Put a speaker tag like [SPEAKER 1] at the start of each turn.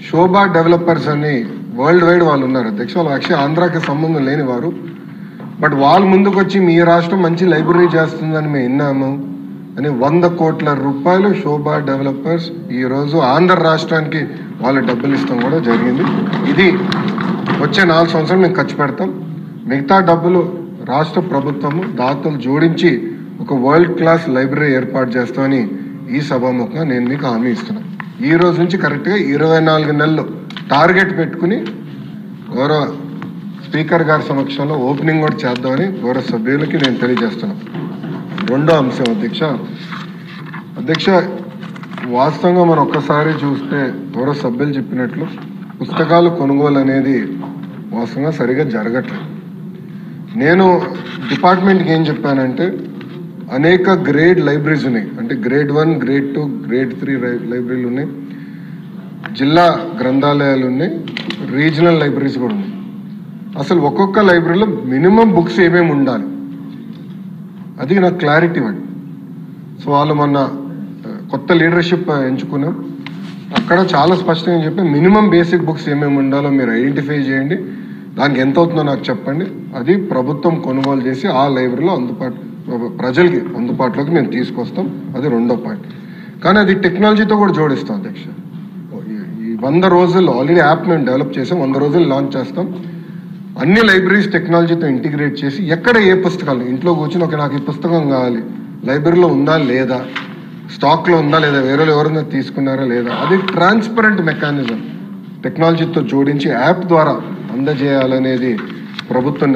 [SPEAKER 1] శోభా developers అని world wide వాళ్ళు ఉన్నారు అధ్యక్ష. వాళ్ళు యాక్చువల్లీ ఆంధ్రాకి సంబంధం లేని వారు. బట్ వాళ్ళు ముందుకు వచ్చి మీ రాష్ట్రం మంచి లైబ్రరీ చేస్తుందని మేము విన్నాము అని 100 కోట్ల రూపాయలు శోభా డెవలపర్స్ ఈరోజు ఆంధ్ర రాష్ట్రానికి వాళ్ళు డబ్బులు ఇస్తాం కూడా జరిగింది. ఇది వచ్చే 4 సంవత్సరాలు మేము ఖర్చు పెడతాం. మిగతా డబ్బులు రాష్ట్ర ప్రభుత్వము దాతలు జోడించి ఒక వరల్డ్ క్లాస్ లైబ్రరీ ఏర్పాటు చేస్తామని ఈ సభాముఖంగా నేను మీకు హామీ ఇస్తున్నాను. ఈ రోజు నుంచి కరెక్ట్గా 24 నెలలు టార్గెట్ పెట్టుకుని గౌరవ స్పీకర్ గారి సమక్షంలో ఓపెనింగ్ కూడా చేద్దామని గౌరవ సభ్యులకి నేను తెలియజేస్తున్నాను. రెండో అంశం అధ్యక్ష, వాస్తవంగా మనం ఒక్కసారి చూస్తే గౌరవ సభ్యులు చెప్పినట్లు పుస్తకాలు కొనుగోలు అనేది వాస్తవంగా సరిగా జరగట్లేదు. నేను డిపార్ట్మెంట్కి ఏం చెప్పానంటే అనేక గ్రేడ్ లైబ్రరీస్ ఉన్నాయి, అంటే గ్రేడ్ 1, గ్రేడ్ 2, గ్రేడ్ 3 లైబ్రరీలు ఉన్నాయి, జిల్లా గ్రంథాలయాలు ఉన్నాయి, రీజనల్ లైబ్రరీస్ కూడా ఉన్నాయి. అసలు ఒక్కొక్క లైబ్రరీలో మినిమం బుక్స్ ఏమేమి ఉండాలి అది నాకు క్లారిటీ ఇవ్వండి. సో వాళ్ళు మొన్న కొత్త లీడర్షిప్ ఎంచుకున్నాం, అక్కడ చాలా స్పష్టంగా చెప్పి మినిమం బేసిక్ బుక్స్ ఏమేమి ఉండాలో మీరు ఐడెంటిఫై చేయండి, దానికి ఎంత అవుతుందో నాకు చెప్పండి, అది ప్రభుత్వం కొనుగోలు చేసి ఆ లైబ్రరీలో ప్రజలకి అందుబాటులోకి మేము తీసుకొస్తాం. అది రెండో పాయింట్. కానీ అది టెక్నాలజీతో కూడా జోడిస్తాం అధ్యక్ష. ఈ 100 రోజుల్లో ఆల్రెడీ యాప్ మేము డెవలప్ చేసాం, 100 రోజులు లాంచ్ చేస్తాం. అన్ని లైబ్రరీస్ టెక్నాలజీతో ఇంటిగ్రేట్ చేసి ఎక్కడ ఏ పుస్తకాలు ఇంట్లో కూర్చొని నాకు ఈ పుస్తకం కావాలి, లైబ్రరీలో ఉందా లేదా, స్టాక్లో ఉందా లేదా, వేరే ఎవరైనా తీసుకున్నారా లేదా, అది ట్రాన్స్పరెంట్ మెకానిజం టెక్నాలజీతో జోడించి యాప్ ద్వారా అందజేయాలనేది ప్రభుత్వం